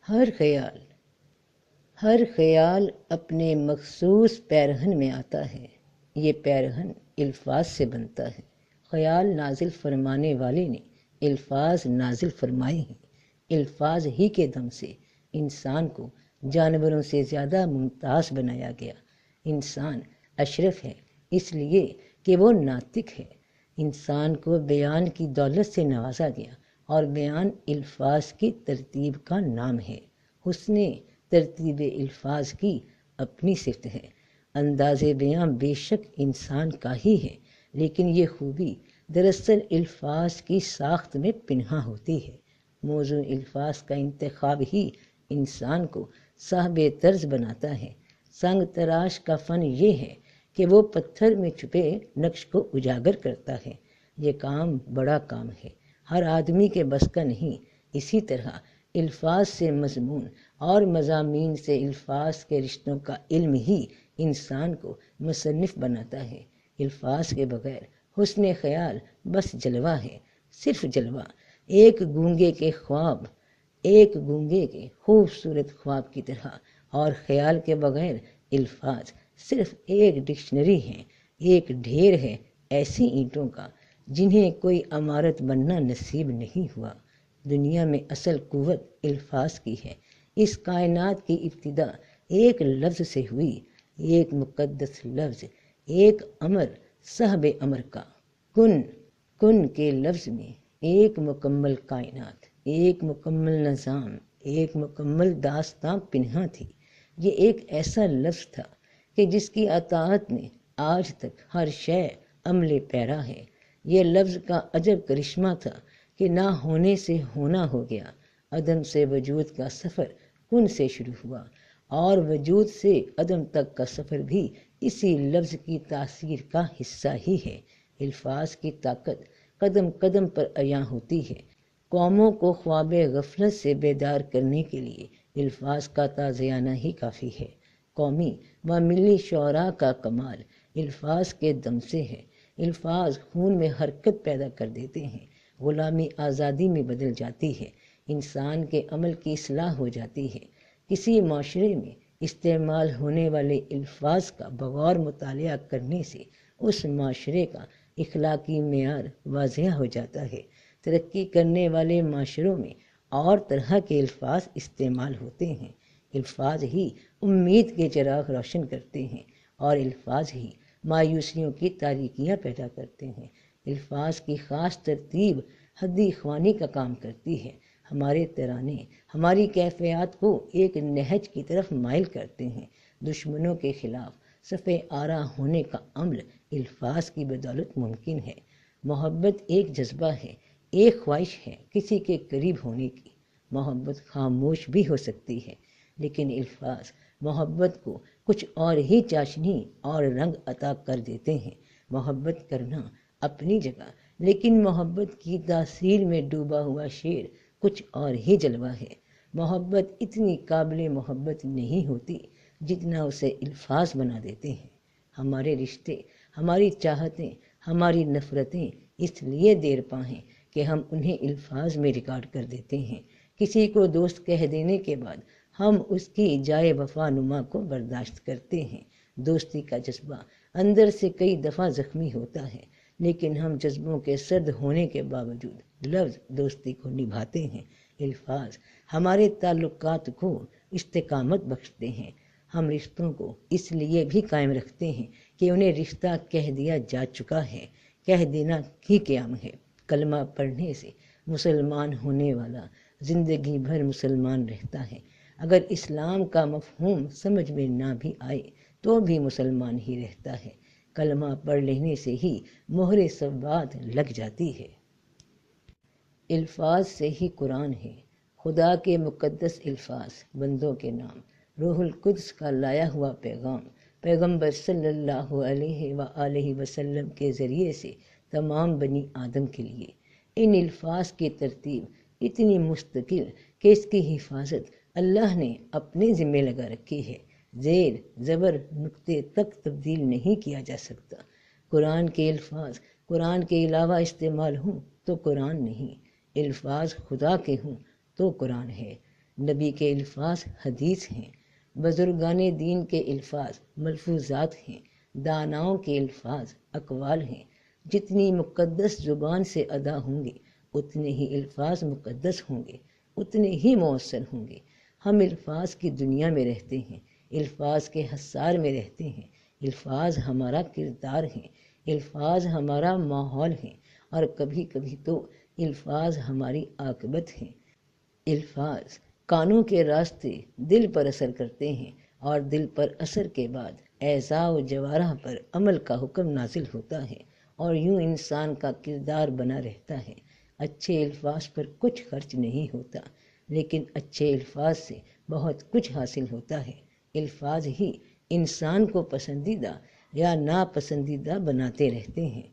ہر خیال اپنے مخصوص پیرہن میں آتا ہے، یہ پیرہن الفاظ سے بنتا ہے۔ خیال نازل فرمانے والے نے الفاظ نازل فرمائے ہیں۔ الفاظ ہی کے دم سے انسان کو جانوروں سے زیادہ ممتاز بنایا گیا۔ انسان اشرف ہے اس لیے کہ وہ ناطق ہے۔ انسان کو بیان کی دولت سے نوازا گیا، اور بیان الفاظ کی ترتیب کا نام ہے۔ حسن ترتیب الفاظ کی اپنی صفت ہے۔ انداز بیاں بے شک انسان کا ہی ہے، لیکن یہ خوبی دراصل الفاظ کی ساخت میں پنہاں ہوتی ہے۔ موزوں الفاظ کا انتخاب ہی انسان کو صاحب طرز بناتا ہے۔ سنگ تراش کا فن یہ ہے کہ وہ پتھر میں چھپے نقش کو اجاگر کرتا ہے۔ یہ کام بڑا کام ہے، ہر آدمی کے بس کا نہیں۔ اسی طرح الفاظ سے مضمون اور مضامین سے الفاظ کے رشتوں کا علم ہی انسان کو مصنف بناتا ہے۔ الفاظ کے بغیر حسن خیال بس جلوہ ہے، صرف جلوہ۔ ایک گونگے کے خوبصورت خواب کی طرح، اور خیال کے بغیر الفاظ صرف ایک ڈکشنری ہے، ایک ڈھیر ہے ایسی اینٹوں کا جنہیں کوئی عمارت بننا نصیب نہیں ہوا۔ دنیا میں اصل قوت الفاظ کی ہے۔ اس کائنات کی ابتدا ایک لفظ سے ہوئی، ایک مقدس لفظ، ایک امر صاحب امر کا، کن کے لفظ میں ایک مکمل کائنات، ایک مکمل نظام، ایک مکمل داستاں پنہاں تھی۔ یہ ایک ایسا لفظ تھا کہ جس کی اطاعت میں آج تک ہر شے عمل پیرا ہے۔ یہ لفظ کا عجب کرشمہ تھا کہ نہ ہونے سے ہونا ہو گیا۔ عدم سے وجود کا سفر کن سے شروع ہوا، اور وجود سے عدم تک کا سفر بھی اسی لفظ کی تاثیر کا حصہ ہی ہے۔ الفاظ کی طاقت قدم قدم پر عیاں ہوتی ہے۔ قوموں کو خواب غفلت سے بیدار کرنے کے لیے الفاظ کا تازیانہ ہی کافی ہے۔ قومی و ملی شعراء کا کمال الفاظ کے دم سے ہے۔ الفاظ خون میں حرکت پیدا کر دیتے ہیں، غلامی آزادی میں بدل جاتی ہے، انسان کے عمل کی اصلاح ہو جاتی ہے۔ کسی معاشرے میں استعمال ہونے والے الفاظ کا بغور مطالعہ کرنے سے اس معاشرے کا اخلاقی معیار واضح ہو جاتا ہے۔ ترقی کرنے والے معاشروں میں اور طرح کے الفاظ استعمال ہوتے ہیں۔ الفاظ ہی امید کے چراغ روشن کرتے ہیں، اور الفاظ ہی مایوسیوں کی تاریکیاں پیدا کرتے ہیں۔ الفاظ کی خاص ترتیب حدی خوانی کا کام کرتی ہے۔ ہمارے ترانے ہماری کیفیات کو ایک نہج کی طرف مائل کرتے ہیں۔ دشمنوں کے خلاف صف آرا ہونے کا عمل الفاظ کی بدولت ممکن ہے۔ محبت ایک جذبہ ہے، ایک خواہش ہے کسی کے قریب ہونے کی۔ محبت خاموش بھی ہو سکتی ہے، لیکن الفاظ محبت کو کچھ اور ہی چاشنی اور رنگ عطا کر دیتے ہیں۔ محبت کرنا اپنی جگہ، لیکن محبت کی تاثیر میں ڈوبا ہوا شعر کچھ اور ہی جلوہ ہے۔ محبت اتنی قابل محبت نہیں ہوتی جتنا اسے الفاظ بنا دیتے ہیں۔ ہمارے رشتے، ہماری چاہتیں، ہماری نفرتیں اس لیے دیر پا ہیں کہ ہم انہیں الفاظ میں ریکارڈ کر دیتے ہیں۔ کسی کو دوست کہہ دینے کے بعد ہم اس کی جائے وفا نما کو برداشت کرتے ہیں۔ دوستی کا جذبہ اندر سے کئی دفعہ زخمی ہوتا ہے، لیکن ہم جذبوں کے سرد ہونے کے باوجود لفظ دوستی کو نبھاتے ہیں۔ الفاظ ہمارے تعلقات کو استقامت بخشتے ہیں۔ ہم رشتوں کو اس لیے بھی قائم رکھتے ہیں کہ انہیں رشتہ کہہ دیا جا چکا ہے، کہہ دینا ہی قیام ہے۔ کلمہ پڑھنے سے مسلمان ہونے والا زندگی بھر مسلمان رہتا ہے۔ اگر اسلام کا مفہوم سمجھ میں نہ بھی آئے تو بھی مسلمان ہی رہتا ہے۔ کلمہ پڑھ لینے سے ہی مہر ثبات لگ جاتی ہے۔ الفاظ سے ہی قرآن ہے۔ خدا کے مقدس الفاظ، بندوں کے نام، روح القدس کا لایا ہوا پیغام، پیغمبر صلی اللہ علیہ وآلہ وسلم کے ذریعے سے تمام بنی آدم کے لیے۔ ان الفاظ کی ترتیب اتنی مستقل کہ اس کی حفاظت اللہ نے اپنے ذمے لگا رکھی ہے۔ زیر زبر نقطے تک تبدیل نہیں کیا جا سکتا۔ قرآن کے الفاظ قرآن کے علاوہ استعمال ہوں تو قرآن نہیں، الفاظ خدا کے ہوں تو قرآن ہے۔ نبی کے الفاظ حدیث ہیں، بزرگان دین کے الفاظ ملفوظات ہیں، داناؤں کے الفاظ اقوال ہیں۔ جتنی مقدس زبان سے ادا ہوں گے اتنے ہی الفاظ مقدس ہوں گے، اتنے ہی مؤثر ہوں گے۔ ہم الفاظ کی دنیا میں رہتے ہیں، الفاظ کے حصار میں رہتے ہیں، الفاظ ہمارا کردار ہیں، الفاظ ہمارا ماحول ہیں، اور کبھی کبھی تو الفاظ ہماری عاقبت ہیں۔ الفاظ کانوں کے راستے دل پر اثر کرتے ہیں، اور دل پر اثر کے بعد اعضاء و جوارح پر عمل کا حکم نازل ہوتا ہے، اور یوں انسان کا کردار بنا رہتا ہے۔ اچھے الفاظ پر کچھ خرچ نہیں ہوتا، لیکن اچھے الفاظ سے بہت کچھ حاصل ہوتا ہے۔ الفاظ ہی انسان کو پسندیدہ یا ناپسندیدہ بناتے رہتے ہیں۔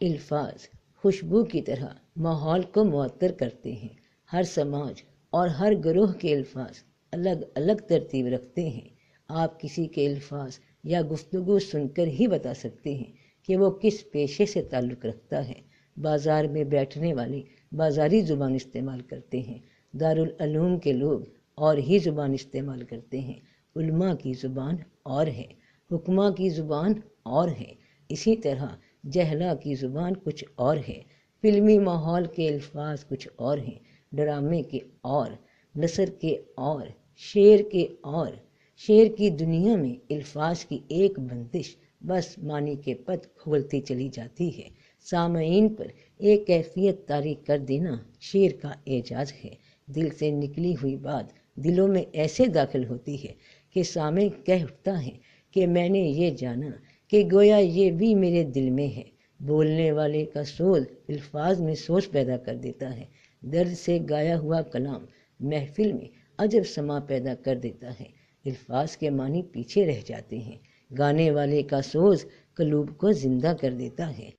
الفاظ خوشبو کی طرح ماحول کو معطر کرتے ہیں۔ ہر سماج اور ہر گروہ کے الفاظ الگ الگ ترتیب رکھتے ہیں۔ آپ کسی کے الفاظ یا گفتگو سن کر ہی بتا سکتے ہیں کہ وہ کس پیشے سے تعلق رکھتا ہے۔ بازار میں بیٹھنے والے بازاری زبان استعمال کرتے ہیں، دارالعلوم کے لوگ اور ہی زبان استعمال کرتے ہیں، علماء کی زبان اور ہے، حکماء کی زبان اور ہے، اسی طرح جہلا کی زبان کچھ اور ہے۔ فلمی ماحول کے الفاظ کچھ اور ہیں، ڈرامے کے اور، نثر کے اور، شعر کے اور۔ شعر کی دنیا میں الفاظ کی ایک بندش بس معنی کے پت کھولتی چلی جاتی ہے۔ سامعین پر ایک کیفیت طاری کر دینا شعر کا اعجاز ہے۔ دل سے نکلی ہوئی بات دلوں میں ایسے داخل ہوتی ہے کہ سامع کہہ اٹھتا ہے کہ میں نے یہ جانا کہ گویا یہ بھی میرے دل میں ہے۔ بولنے والے کا سوز الفاظ میں سوچ پیدا کر دیتا ہے۔ درد سے گایا ہوا کلام محفل میں عجب سما پیدا کر دیتا ہے۔ الفاظ کے معنی پیچھے رہ جاتے ہیں، گانے والے کا سوز قلوب کو زندہ کر دیتا ہے۔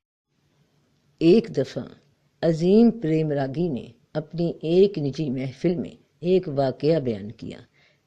ایک دفعہ عظیم پریم راگی نے اپنی ایک نجی محفل میں ایک واقعہ بیان کیا۔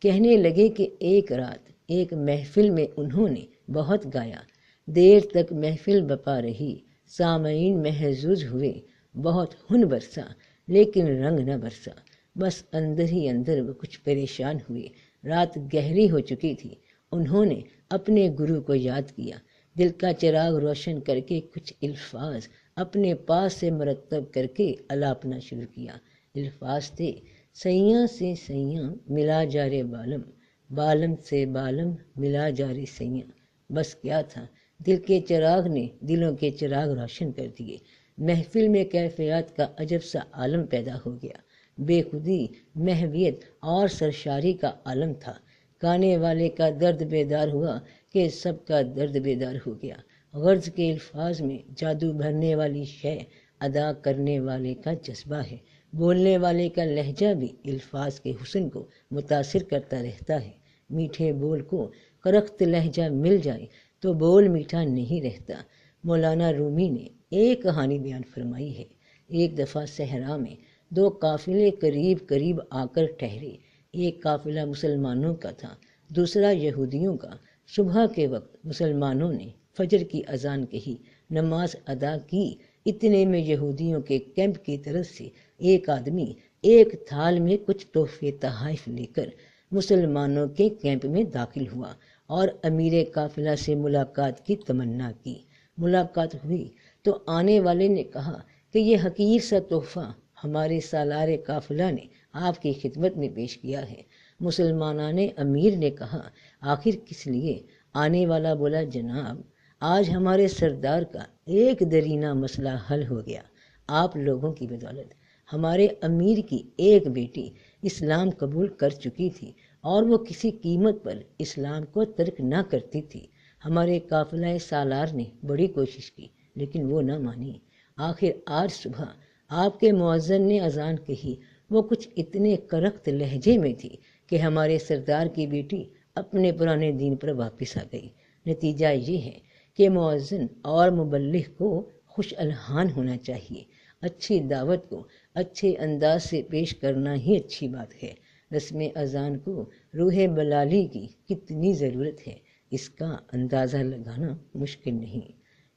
کہنے لگے کہ ایک رات ایک محفل میں انہوں نے بہت گایا، دیر تک محفل بپا رہی، سامعین محظوظ ہوئے، بہت خون برسا لیکن رنگ نہ برسا، بس اندر ہی اندر وہ کچھ پریشان ہوئے۔ رات گہری ہو چکی تھی، انہوں نے اپنے گرو کو یاد کیا، دل کا چراغ روشن کر کے کچھ الفاظ اپنے پاس سے مرتب کر کے الاپنا شروع کیا۔ الفاظ تھے: سیاں سے سیاں ملا جا رے بالم، بالم سے بالم ملا جا رے سیاں۔ بس کیا تھا، دل کے چراغ نے دلوں کے چراغ روشن کر دیے۔ محفل میں کیفیات کا عجب سا عالم پیدا ہو گیا، بے خودی، محویت اور سرشاری کا عالم تھا۔ گانے والے کا درد بیدار ہوا کہ سب کا درد بیدار ہو گیا۔ غرض کے الفاظ میں جادو بھرنے والی شے ادا کرنے والے کا جذبہ ہے۔ بولنے والے کا لہجہ بھی الفاظ کے حسن کو متاثر کرتا رہتا ہے۔ میٹھے بول کو کرخت لہجہ مل جائے تو بول میٹھا نہیں رہتا۔ مولانا رومی نے ایک کہانی بیان فرمائی ہے۔ ایک دفعہ صحرا میں دو قافلے قریب قریب آ کر ٹھہرے۔ ایک قافلہ مسلمانوں کا تھا، دوسرا یہودیوں کا۔ صبح کے وقت مسلمانوں نے فجر کی اذان کہی، نماز ادا کی، اتنے میں یہودیوں کے کیمپ کی طرف سے ایک آدمی ایک تھال میں کچھ تحفے تحائف لے کر مسلمانوں کے کیمپ میں داخل ہوا اور امیر قافلہ سے ملاقات کی تمنا کی۔ ملاقات ہوئی تو آنے والے نے کہا کہ یہ حقیر سا تحفہ ہمارے سالار قافلہ نے آپ کی خدمت میں پیش کیا ہے۔ مسلمانان امیر نے کہا، آخر کس لیے؟ آنے والا بولا، جناب آج ہمارے سردار کا ایک درینہ مسئلہ حل ہو گیا۔ آپ لوگوں کی بدولت ہمارے امیر کی ایک بیٹی اسلام قبول کر چکی تھی اور وہ کسی قیمت پر اسلام کو ترک نہ کرتی تھی۔ ہمارے قافلہ سالار نے بڑی کوشش کی لیکن وہ نہ مانی۔ آخر آج صبح آپ کے مؤذن نے اذان کہی، وہ کچھ اتنے کرخت لہجے میں تھی کہ ہمارے سردار کی بیٹی اپنے پرانے دین پر واپس آ گئی۔ نتیجہ یہ ہے کہ مؤذن اور مبلغ کو خوش الحان ہونا چاہیے۔ اچھی دعوت کو اچھے انداز سے پیش کرنا ہی اچھی بات ہے۔ رسم اذان کو روح بلالی کی کتنی ضرورت ہے، اس کا اندازہ لگانا مشکل نہیں۔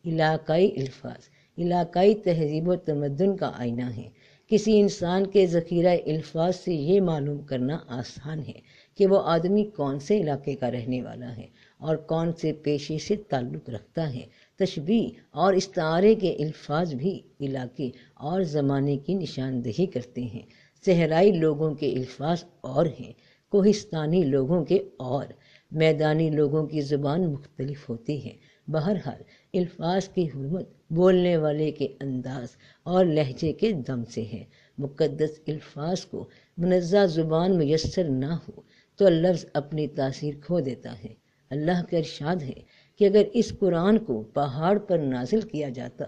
علاقائی الفاظ علاقائی تہذیب و تمدن کا آئینہ ہیں۔ کسی انسان کے ذخیرہ الفاظ سے یہ معلوم کرنا آسان ہے کہ وہ آدمی کون سے علاقے کا رہنے والا ہے اور کون سے پیشے سے تعلق رکھتا ہے۔ تشبیہ اور استعارے کے الفاظ بھی علاقے اور زمانے کی نشاندہی کرتے ہیں۔ صحرائی لوگوں کے الفاظ اور ہیں، کوہستانی لوگوں کے اور، میدانی لوگوں کی زبان مختلف ہوتی ہے۔ بہرحال الفاظ کی حرمت بولنے والے کے انداز اور لہجے کے دم سے ہے۔ مقدس الفاظ کو منزہ زبان میسر نہ ہو تو لفظ اپنی تاثیر کھو دیتا ہے۔ اللہ کا ارشاد ہے کہ اگر اس قرآن کو پہاڑ پر نازل کیا جاتا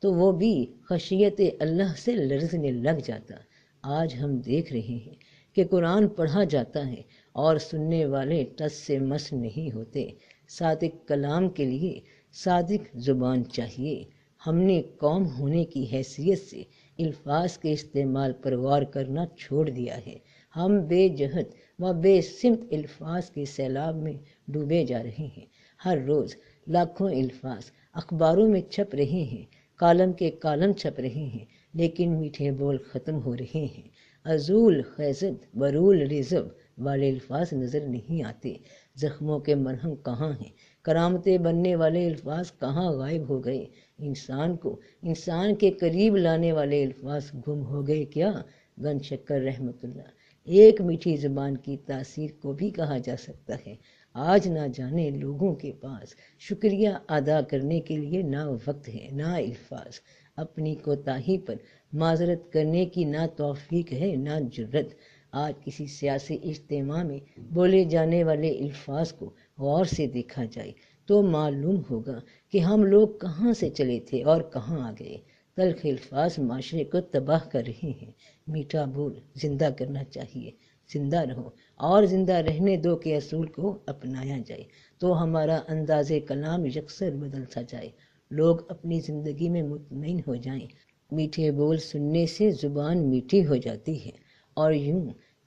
تو وہ بھی خشیت اللہ سے لرزنے لگ جاتا۔ آج ہم دیکھ رہے ہیں کہ قرآن پڑھا جاتا ہے اور سننے والے ٹس سے مس نہیں ہوتے۔ صادق کلام کے لیے صادق زبان چاہیے۔ ہم نے قوم ہونے کی حیثیت سے الفاظ کے استعمال پر غور کرنا چھوڑ دیا ہے۔ ہم بے جہت و بے سمت الفاظ کے سیلاب میں ڈوبے جا رہے ہیں۔ ہر روز لاکھوں الفاظ اخباروں میں چھپ رہے ہیں، کالم کے کالم چھپ رہے ہیں، لیکن میٹھے بول ختم ہو رہے ہیں۔ عضول خیزت برول رزو والے الفاظ نظر نہیں آتے۔ زخموں کے مرہم کہاں ہیں؟ کرامتیں بننے والے الفاظ کہاں غائب ہو گئے؟ انسان کو انسان کے قریب لانے والے الفاظ گم ہو گئے کیا؟ گن شکر رحمۃ اللہ۔ ایک میٹھی زبان کی تاثیر کو بھی کہا جا سکتا ہے۔ آج نہ جانے لوگوں کے پاس شکریہ ادا کرنے کے لیے نہ وقت ہے نہ الفاظ، اپنی کوتاہی پر معذرت کرنے کی نہ توفیق ہے نہ جرت۔ آج کسی سیاسی اجتماع میں بولے جانے والے الفاظ کو غور سے دیکھا جائے تو معلوم ہوگا کہ ہم لوگ کہاں سے چلے تھے اور کہاں آ گئے۔ تلخ الفاظ معاشرے کو تباہ کر رہے ہیں۔ میٹھا بول زندہ کرنا چاہیے۔ زندہ رہو اور زندہ رہنے دو کے اصول کو اپنایا جائے تو ہمارا انداز کلام یکسر بدل سا جائے، لوگ اپنی زندگی میں مطمئن ہو جائیں۔ میٹھے بول سننے سے زبان میٹھی ہو جاتی ہے اور یوں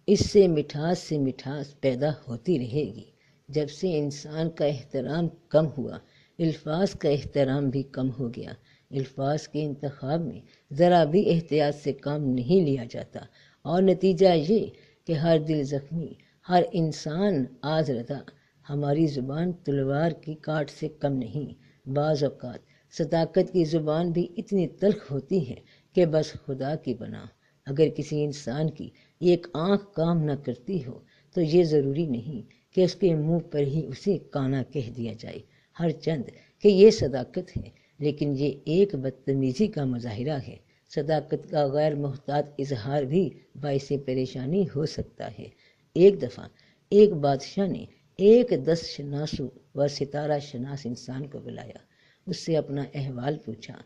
اس سے مٹھاس پیدا ہوتی رہے گی۔ جب سے انسان کا احترام کم ہوا، الفاظ کا احترام بھی کم ہو گیا۔ الفاظ کے انتخاب میں ذرا بھی احتیاط سے کام نہیں لیا جاتا اور نتیجہ یہ کہ ہر دل زخمی، ہر انسان آزردہ۔ ہماری زبان تلوار کی کاٹ سے کم نہیں۔ بعض اوقات صداقت کی زبان بھی اتنی تلخ ہوتی ہے کہ بس خدا کی پناہ، اگر کسی انسان کی ایک آنکھ کام نہ کرتی ہو تو یہ ضروری نہیں کہ اس کے منہ پر ہی اسے کانا کہہ دیا جائے، ہر چند کہ یہ صداقت ہے، لیکن یہ ایک بدتمیزی کا مظاہرہ ہے۔ صداقت کا غیر محتاط اظہار بھی باعث پریشانی ہو سکتا ہے۔ ایک دفعہ ایک بادشاہ نے ایک 10 شناس و ستارہ شناس انسان کو بلایا، اس سے اپنا احوال پوچھا۔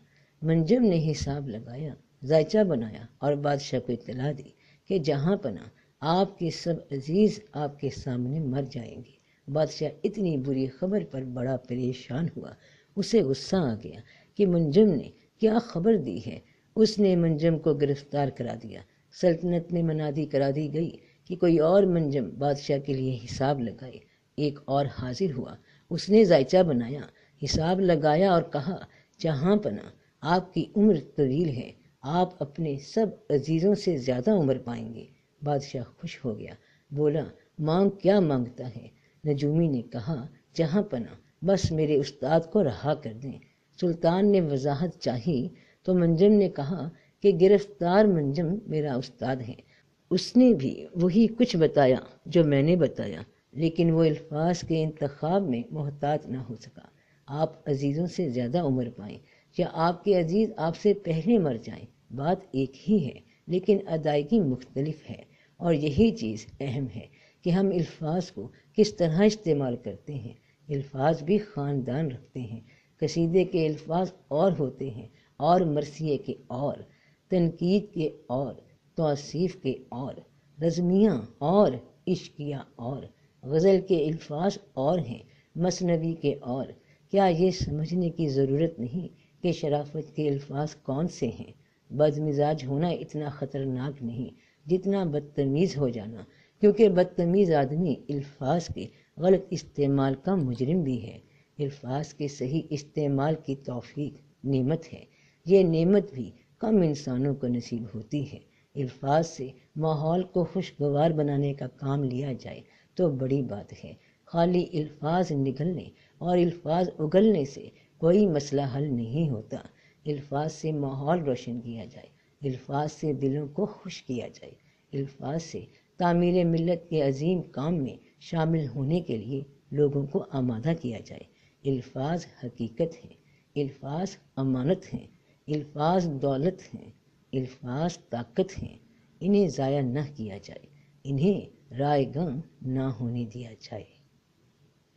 منجم نے حساب لگایا، ذائچہ بنایا اور بادشاہ کو اطلاع دی کہ جہاں پناہ آپ کے سب عزیز آپ کے سامنے مر جائیں گے۔ بادشاہ اتنی بری خبر پر بڑا پریشان ہوا، اسے غصہ آ گیا کہ منجم نے کیا خبر دی ہے۔ اس نے منجم کو گرفتار کرا دیا۔ سلطنت میں منادی کرا دی گئی کہ کوئی اور منجم بادشاہ کے لیے حساب لگائے۔ ایک اور حاضر ہوا، اس نے ذائچہ بنایا، حساب لگایا اور کہا، جہاں پناہ آپ کی عمر طویل ہے، آپ اپنے سب عزیزوں سے زیادہ عمر پائیں گے۔ بادشاہ خوش ہو گیا، بولا، مانگ کیا مانگتا ہے؟ نجومی نے کہا، جہاں پناہ بس میرے استاد کو رہا کر دیں۔ سلطان نے وضاحت چاہی تو منجم نے کہا کہ گرفتار منجم میرا استاد ہے، اس نے بھی وہی کچھ بتایا جو میں نے بتایا، لیکن وہ الفاظ کے انتخاب میں محتاط نہ ہو سکا۔ آپ عزیزوں سے زیادہ عمر پائیں یا آپ کے عزیز آپ سے پہلے مر جائیں، بات ایک ہی ہے لیکن ادائیگی مختلف ہے، اور یہی چیز اہم ہے کہ ہم الفاظ کو کس طرح استعمال کرتے ہیں۔ الفاظ بھی خاندان رکھتے ہیں۔ قصیدے کے الفاظ اور ہوتے ہیں اور مرثیے کے اور، تنقید کے اور، توصیف کے اور، رزمیہ اور، عشقیہ اور، غزل کے الفاظ اور ہیں، مثنوی کے اور۔ کیا یہ سمجھنے کی ضرورت نہیں کہ شرافت کے الفاظ کون سے ہیں؟ بدمزاج ہونا اتنا خطرناک نہیں جتنا بدتمیز ہو جانا، کیونکہ بدتمیز آدمی الفاظ کے غلط استعمال کا مجرم بھی ہے۔ الفاظ کے صحیح استعمال کی توفیق نعمت ہے۔ یہ نعمت بھی کم انسانوں کو نصیب ہوتی ہے۔ الفاظ سے ماحول کو خوشگوار بنانے کا کام لیا جائے تو بڑی بات ہے۔ خالی الفاظ نگلنے اور الفاظ اگلنے سے کوئی مسئلہ حل نہیں ہوتا۔ الفاظ سے ماحول روشن کیا جائے، الفاظ سے دلوں کو خوش کیا جائے، الفاظ سے تعمیر ملت کے عظیم کام میں شامل ہونے کے لیے لوگوں کو آمادہ کیا جائے۔ الفاظ حقیقت ہیں، الفاظ امانت ہیں، الفاظ دولت ہیں، الفاظ طاقت ہیں۔ انہیں ضائع نہ کیا جائے، انہیں رائے گاں نہ ہونے دیا جائے۔